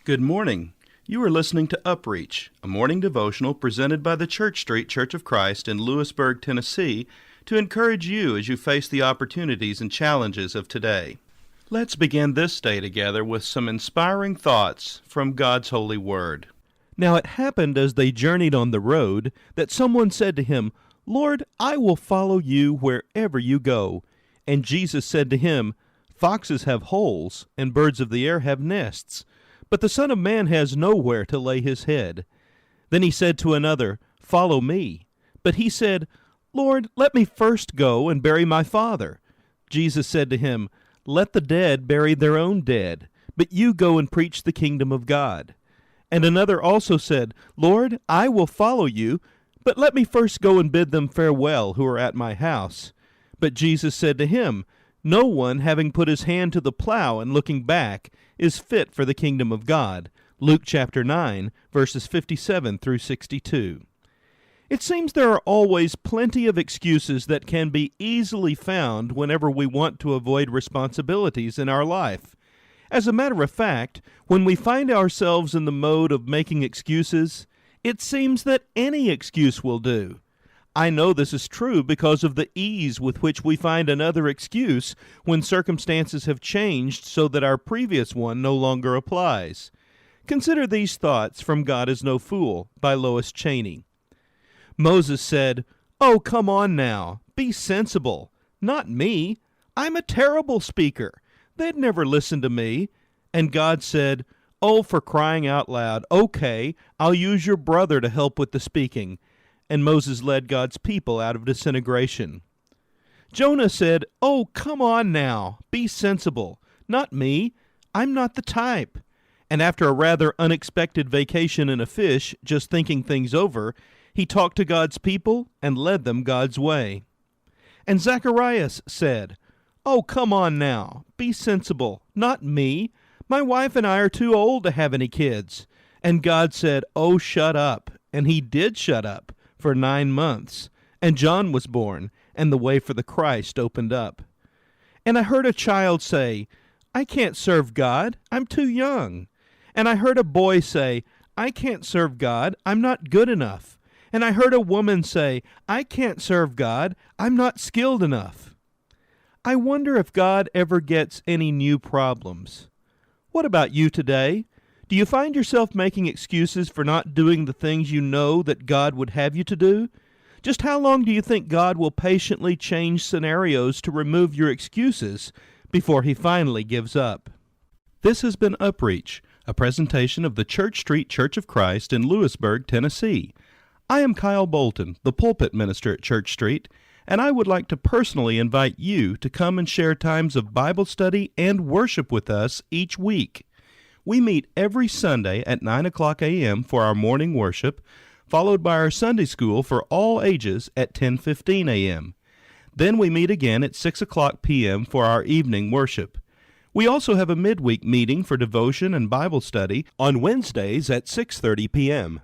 Good morning. You are listening to UpReach, a morning devotional presented by the Church Street Church of Christ in Lewisburg, Tennessee, to encourage you as you face the opportunities and challenges of today. Let's begin this day together with some inspiring thoughts from God's holy word. Now it happened as they journeyed on the road that someone said to him, "Lord, I will follow you wherever you go." And Jesus said to him, "Foxes have holes, and birds of the air have nests, but the Son of Man has nowhere to lay his head." Then he said to another, "Follow me." But he said, "Lord, let me first go and bury my father." Jesus said to him, "Let the dead bury their own dead, but you go and preach the kingdom of God." And another also said, "Lord, I will follow you, but let me first go and bid them farewell who are at my house." But Jesus said to him, "No one, having put his hand to the plow and looking back, is fit for the kingdom of God." Luke chapter 9, verses 57 through 62. It seems there are always plenty of excuses that can be easily found whenever we want to avoid responsibilities in our life. As a matter of fact, when we find ourselves in the mode of making excuses, it seems that any excuse will do. I know this is true because of the ease with which we find another excuse when circumstances have changed so that our previous one no longer applies. Consider these thoughts from God is No Fool by Lois Cheney. Moses said, "Oh, come on now, be sensible. Not me. I'm a terrible speaker. They'd never listen to me." And God said, "Oh, for crying out loud, okay, I'll use your brother to help with the speaking." And Moses led God's people out of disintegration. Jonah said, "Oh, come on now, be sensible. Not me. I'm not the type." And after a rather unexpected vacation in a fish, just thinking things over, he talked to God's people and led them God's way. And Zacharias said, "Oh, come on now, be sensible. Not me. My wife and I are too old to have any kids." And God said, "Oh, shut up." And he did shut up for 9 months. And John was born, and the way for the Christ opened up. And I heard a child say, "I can't serve God. I'm too young." And I heard a boy say, "I can't serve God. I'm not good enough." And I heard a woman say, "I can't serve God. I'm not skilled enough." I wonder if God ever gets any new problems. What about you today? Do you find yourself making excuses for not doing the things you know that God would have you to do? Just how long do you think God will patiently change scenarios to remove your excuses before he finally gives up? This has been UpReach, a presentation of the Church Street Church of Christ in Lewisburg, Tennessee. I am Kyle Bolton, the pulpit minister at Church Street, and I would like to personally invite you to come and share times of Bible study and worship with us each week. We meet every Sunday at 9 o'clock a.m. for our morning worship, followed by our Sunday school for all ages at 10:15 a.m. Then we meet again at 6 o'clock p.m. for our evening worship. We also have a midweek meeting for devotion and Bible study on Wednesdays at 6:30 p.m.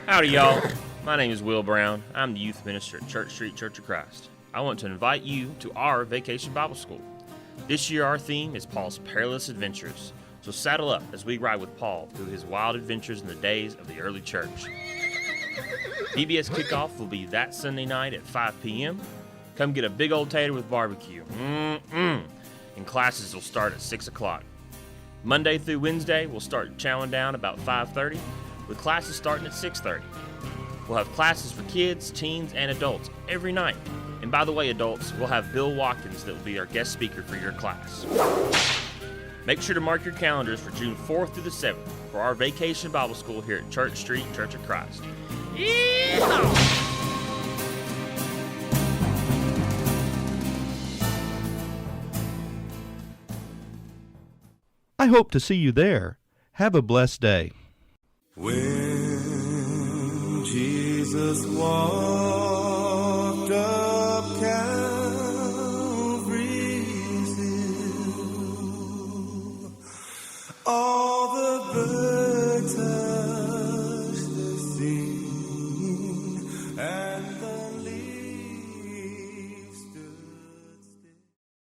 Howdy, y'all. My name is Will Brown. I'm the youth minister at Church Street Church of Christ. I want to invite you to our Vacation Bible School. This year our theme is Paul's Perilous Adventures. So saddle up as we ride with Paul through his wild adventures in the days of the early church. VBS kickoff will be that Sunday night at 5 p.m. Come get a big old tater with barbecue. And classes will start at 6 o'clock. Monday through Wednesday, we'll start chowing down about 5:30, with classes starting at 6:30. We'll have classes for kids, teens, and adults every night. And by the way, adults, we'll have Bill Watkins that will be our guest speaker for your class. Make sure to mark your calendars for June 4th through the 7th for our Vacation Bible School here at Church Street Church of Christ. Yeehaw! I hope to see you there. Have a blessed day. When Jesus walked